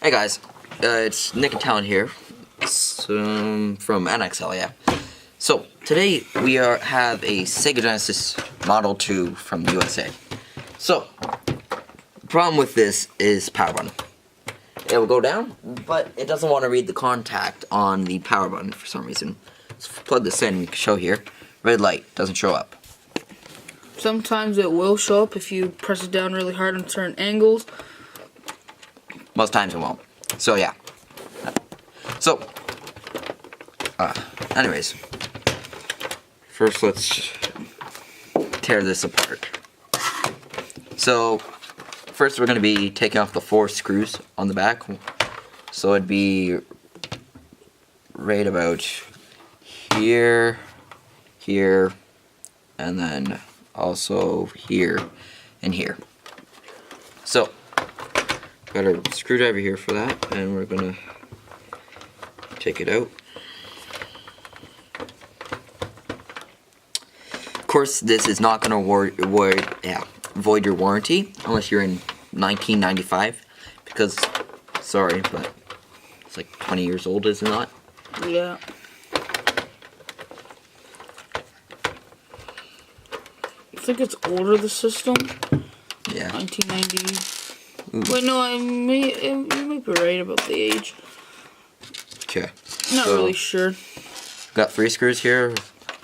Hey guys, it's Nick and Talon here, from NXL, yeah. So, today we have a Sega Genesis Model 2 from the USA. So, the problem with this is power button. It will go down, but it doesn't want to read the contact on the power button for some reason. So, if we plug this in, we can show here, red light doesn't show up. Sometimes it will show up if you press it down really hard on certain angles. Most times it won't. So yeah. So, anyways. First let's tear this apart. So, first we're going to be taking off the 4 screws on the back. So it'd be right about here, here, and then also here and here. So, got a screwdriver here for that, and we're gonna take it out. Of course, this is not gonna void your warranty unless you're in 1995, because sorry, but it's like 20 years old, is it not? Yeah. I think it's older, the system. Yeah. 1990. Ooh. Wait, no, you might be right about the age. Okay. Not really sure. Got 3 screws here.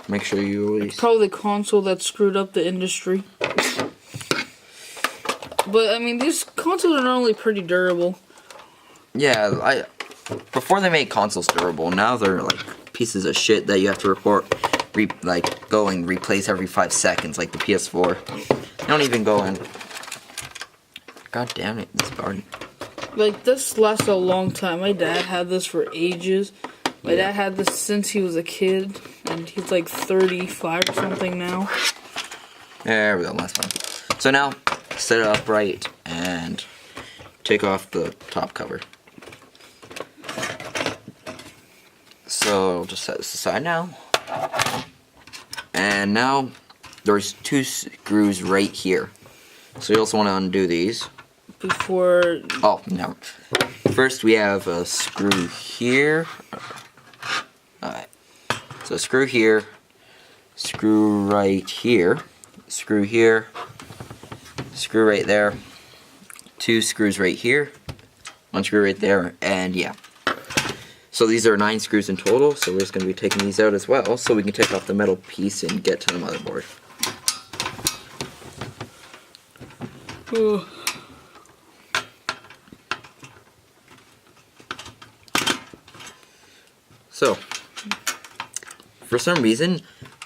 Make sure you always... It's probably the console that screwed up the industry. But, I mean, these consoles are normally pretty durable. Yeah, before they made consoles durable, now they're like pieces of shit that you have to go and replace every 5 seconds, like the PS4. They don't even go in. God damn it, this garden. Like, this lasts a long time. My dad had this for ages. My dad had this since he was a kid, and he's like 35 or something now. There we go, last one. So now, set it up right and take off the top cover. So, I'll just set this aside now. And now, there's 2 screws right here. So you also want to undo these. Before... Oh, no. First we have a screw here. Alright. So screw here. Screw right here. Screw here. Screw right there. 2 screws right here. 1 screw right there. And yeah. So these are 9 screws in total. So we're just going to be taking these out as well. So we can take off the metal piece and get to the motherboard. Ooh. So, for some reason,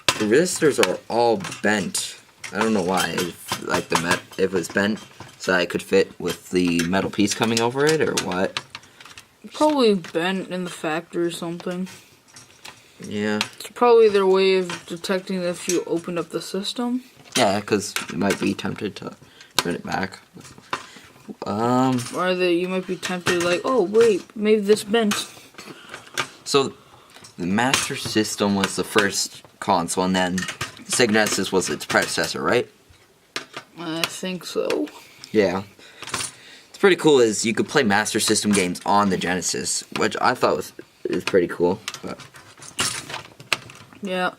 the resistors are all bent. I don't know why. Like if it was bent, so I could fit with the metal piece coming over it, or what? Probably bent in the factory or something. Yeah. It's probably their way of detecting if you opened up the system. Yeah, because you might be tempted to turn it back. Or you might be tempted, like, oh wait, maybe this bent. So, the Master System was the first console, and then Sega Genesis was its predecessor, right? I think so. Yeah. It's pretty cool is you could play Master System games on the Genesis, which I thought is pretty cool. But yeah.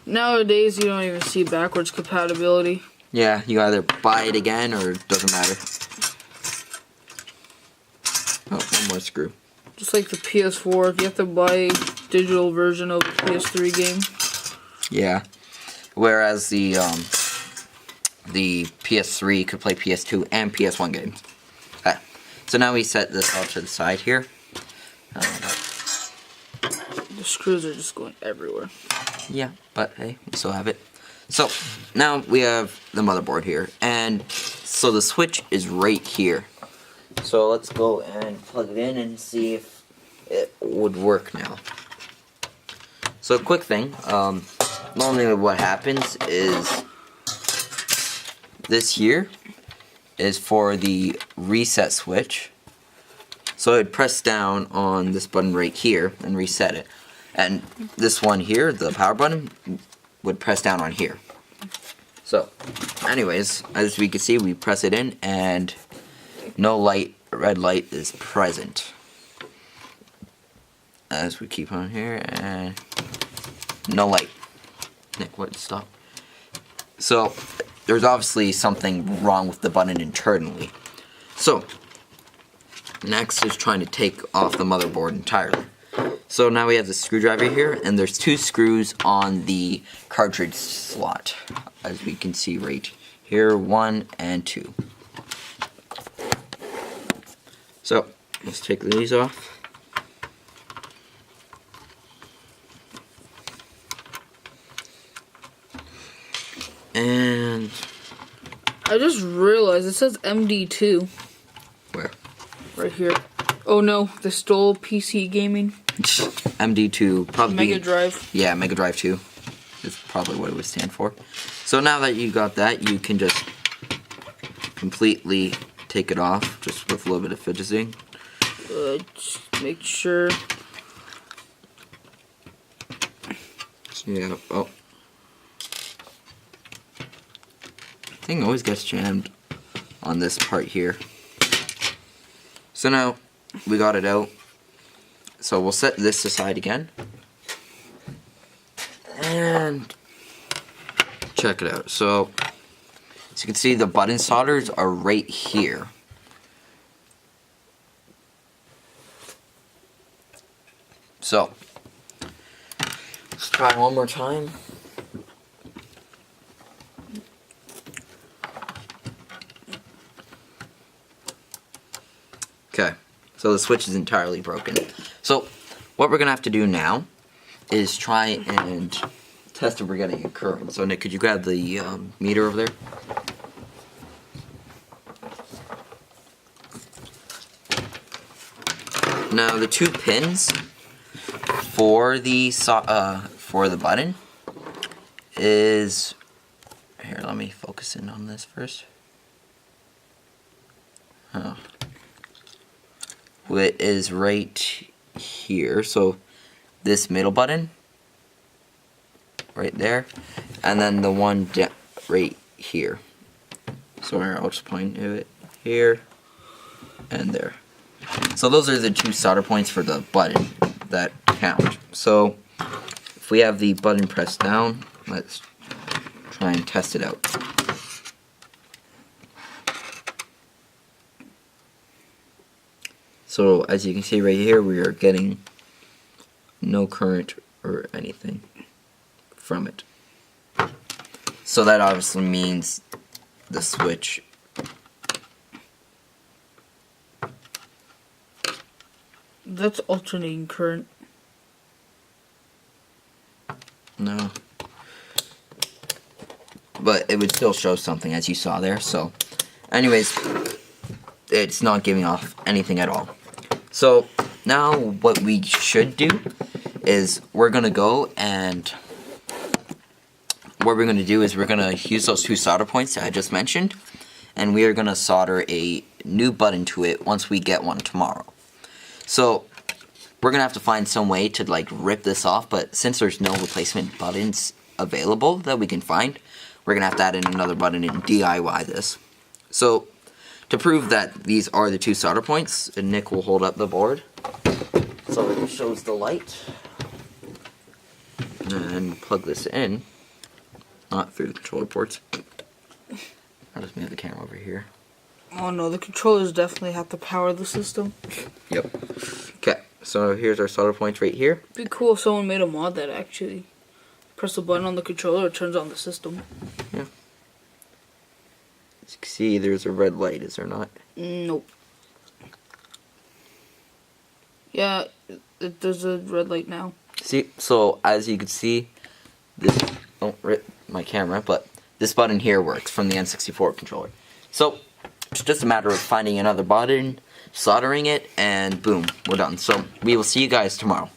Nowadays, you don't even see backwards compatibility. yeah, you either buy it again or it doesn't matter. Oh, 1 more screw. Just like the PS4, you have to buy a digital version of the PS3 game. Yeah. Whereas the PS3 could play PS2 and PS1 games. Okay. So now we set this off to the side here. The screws are just going everywhere. Yeah, but hey, we still have it. So, now we have the motherboard here. And so the switch is right here. So let's go and plug it in and see if it would work now. So a quick thing, normally what happens is this here is for the reset switch. So I'd press down on this button right here and reset it. And this one here, the power button, would press down on here. So, anyways, as we can see, we press it in and no light red light is present. As we keep on here, and no light. Nick, what? Stop. So, there's obviously something wrong with the button internally. So, next is trying to take off the motherboard entirely. So now we have the screwdriver here, and there's 2 screws on the cartridge slot, as we can see right here, 1 and 2. So, let's take these off. And I just realized it says MD2 where? right here. Oh no, they stole PC gaming. MD2, probably Mega Drive. Yeah, Mega Drive 2 is probably what it would stand for. So now that you got that, you can just completely take it off, just with a little bit of fidgeting. Just make sure. Yeah. Oh. Thing always gets jammed on this part here. So now we got it out. So we'll set this aside again. And check it out. So as you can see, the button solders are right here. So let's try one more time. Okay, so the switch is entirely broken. So what we're gonna have to do now is try and test if we're getting a current. So Nick, could you grab the meter over there? Now the 2 pins for the button is here. Let me focus in on this first. Oh. It is right here, so this middle button right there, and then the one right here. So I'll just point to it here and there. So those are the 2 solder points for the button that count. So if we have the button pressed down, let's try and test it out. So as you can see right here, we are getting no current or anything from it. So that obviously means the switch That's alternating current. no. But it would still show something, as you saw there. So anyways, it's not giving off anything at all. So now what we should do is we're gonna go, and what we're gonna do is we're gonna use those 2 solder points that I just mentioned, and we are gonna solder a new button to it once we get one tomorrow. So we're gonna have to find some way to like rip this off, but since there's no replacement buttons available that we can find, we're gonna have to add in another button and DIY this. So to prove that these are the 2 solder points, and Nick will hold up the board so it shows the light, and plug this in, not through the controller ports. I'll just move the camera over here. Oh no, the controllers definitely have to power the system. Yep. Okay, so here's our solder points right here. It'd be cool if someone made a mod that actually press a button on the controller, it turns on the system. Yeah. As you can see, there's a red light, is there not? Nope. Yeah, there's a red light now. See, so as you can see, this, don't rip my camera, but this button here works from the N64 controller. So it's just a matter of finding another button, soldering it, and boom, we're done. So we will see you guys tomorrow.